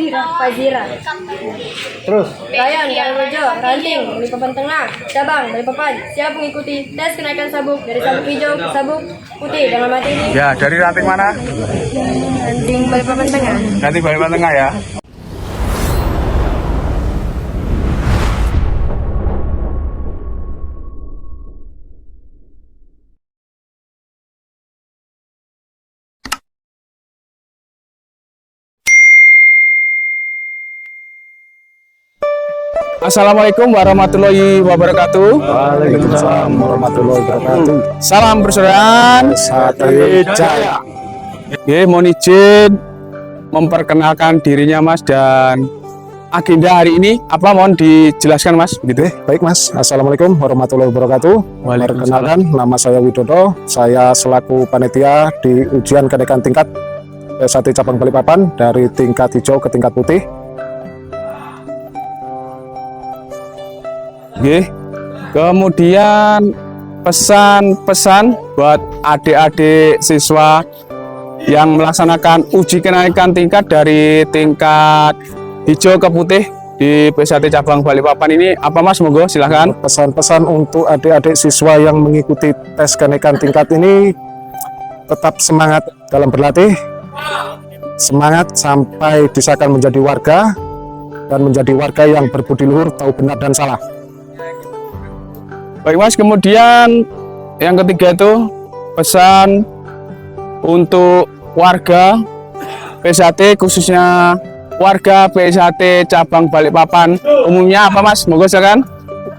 Fazira. Terus Ryan Karangrejo, Ranting, Balikpapan Tengah, Cabang, Balikpapan, siap mengikuti tes kenaikan sabuk dari sabuk hijau ke sabuk putih dengan materi ini. ya, dari ranting mana? Ranting Balikpapan Tengah. Ranting Balikpapan Tengah ya. Assalamualaikum warahmatullahi wabarakatuh. Waalaikumsalam warahmatullahi wabarakatuh. Salam persaudaraan. Satria Jaya. Oke, mohon izin memperkenalkan dirinya Mas dan agenda hari ini apa, mohon dijelaskan Mas gitu. Baik Mas, Assalamualaikum warahmatullahi wabarakatuh. Perkenalkan, nama saya Widodo. Saya selaku panitia di ujian kenaikan tingkat S1 cabang Balikpapan dari tingkat hijau ke tingkat putih. Oke. Kemudian pesan-pesan buat adik-adik siswa yang melaksanakan uji kenaikan tingkat dari tingkat hijau ke putih di PSAT cabang Balikpapan ini apa Mas? Monggo silahkan. Pesan-pesan untuk adik-adik siswa yang mengikuti tes kenaikan tingkat ini, tetap semangat dalam berlatih, semangat sampai disahkan menjadi warga dan menjadi warga yang berbudi luhur, tahu benar dan salah. Baik Mas, kemudian yang ketiga itu pesan untuk warga PSAT, khususnya warga PSAT cabang Balikpapan umumnya apa Mas? Monggo silakan.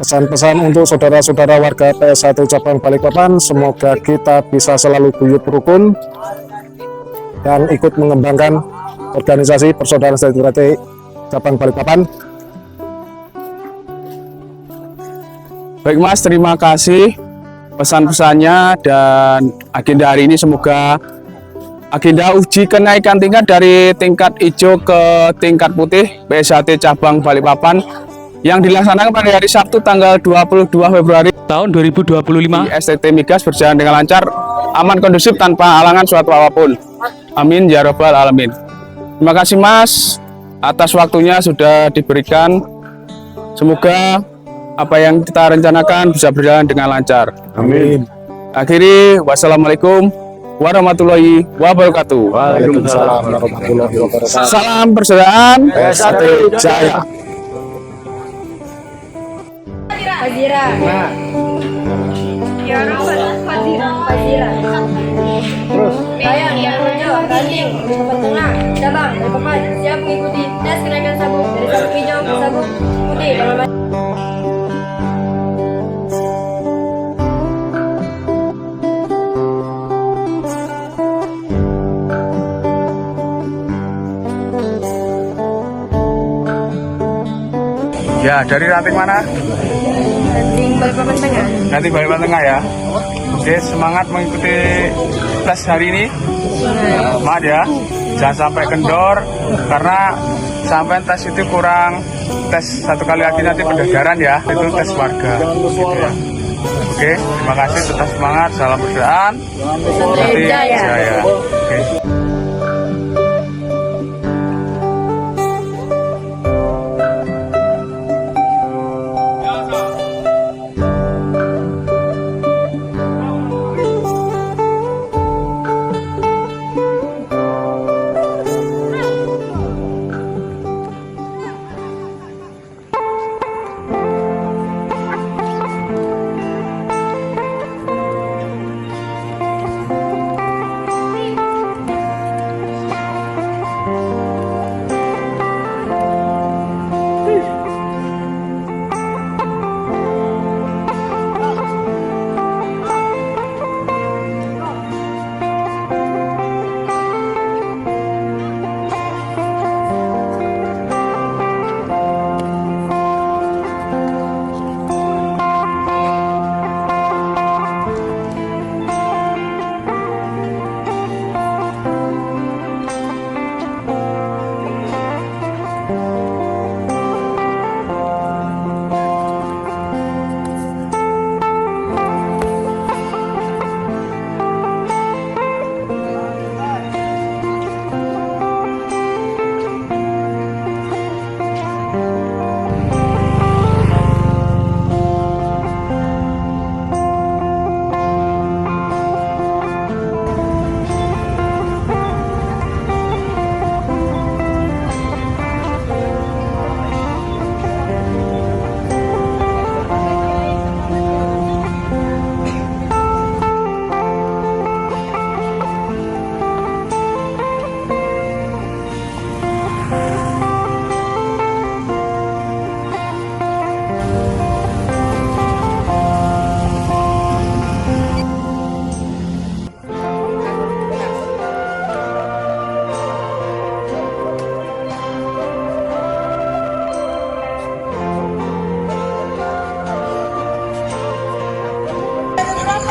Pesan-pesan untuk saudara-saudara warga PS1 cabang Balikpapan, semoga kita bisa selalu guyup rukun dan ikut mengembangkan organisasi persaudaraan sejahtera cabang Balikpapan. Baik Mas, terima kasih pesan-pesannya dan agenda hari ini. Semoga agenda uji kenaikan tingkat dari tingkat hijau ke tingkat putih PSAT cabang Balikpapan yang dilaksanakan pada hari Sabtu tanggal 22 Februari tahun 2025 di STT Migas berjalan dengan lancar, aman, kondusif, tanpa halangan suatu apapun. Amin ya robbal alamin. Terima kasih Mas atas waktunya sudah diberikan. Semoga apa yang kita rencanakan bisa berjalan dengan lancar. Amin. Akhiri, wassalamualaikum warahmatullahi wabarakatuh. Waalaikumsalam warahmatullahi wabarakatuh. Salam persaudaraan. PS1 Jaya. Fazira. Fazira. Terus Ryan Karangrejo, Ranting, Balikpapan Tengah, Cabang, Balikpapan, siap mengikuti tes kenaikan sabuk dari sabuk hijau ke sabuk putih dengan materi. ya, dari ranting mana? Ranting Balikpapan Tengah. Ranting Balikpapan Tengah ya. Oke, semangat mengikuti tes hari ini. Semangat ya, jangan sampai kendor karena sampai tes itu kurang tes satu kali lagi nanti pendaftaran ya, itu tes warga. Gitu ya. Oke, terima kasih, tetap semangat, salam persaudaraan. Nanti Jaya. Oke.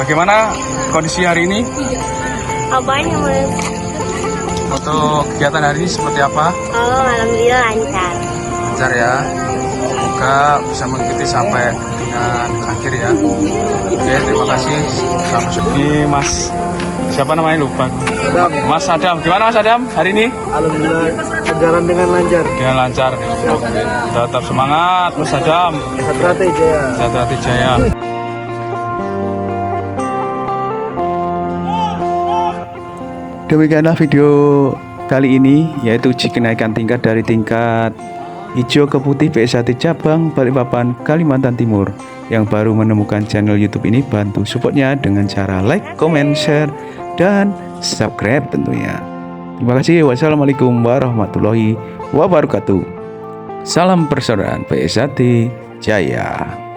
bagaimana kondisi hari ini? Apanya Mas? Untuk kegiatan hari ini seperti apa? Oh, alhamdulillah lancar. Lancar ya. Semoga bisa mengikuti sampai dengan akhir ya. Oke, terima kasih. Sampai ini Mas. Siapa namanya lupa? Mas Adam. Gimana Mas Adam hari ini? Alhamdulillah berjalan dengan lancar. Dengan lancar. Oke. Tetap semangat Mas Adam. Satrate Jaya. Satrate Jaya. Demikianlah video kali ini, yaitu uji kenaikan tingkat dari tingkat hijau ke putih PSAT cabang Balikpapan, Kalimantan Timur. Yang baru menemukan channel YouTube ini, bantu supportnya dengan cara like, comment, share, dan subscribe tentunya. Terima kasih. Wassalamualaikum warahmatullahi wabarakatuh. Salam persaudaraan PSAT Jaya.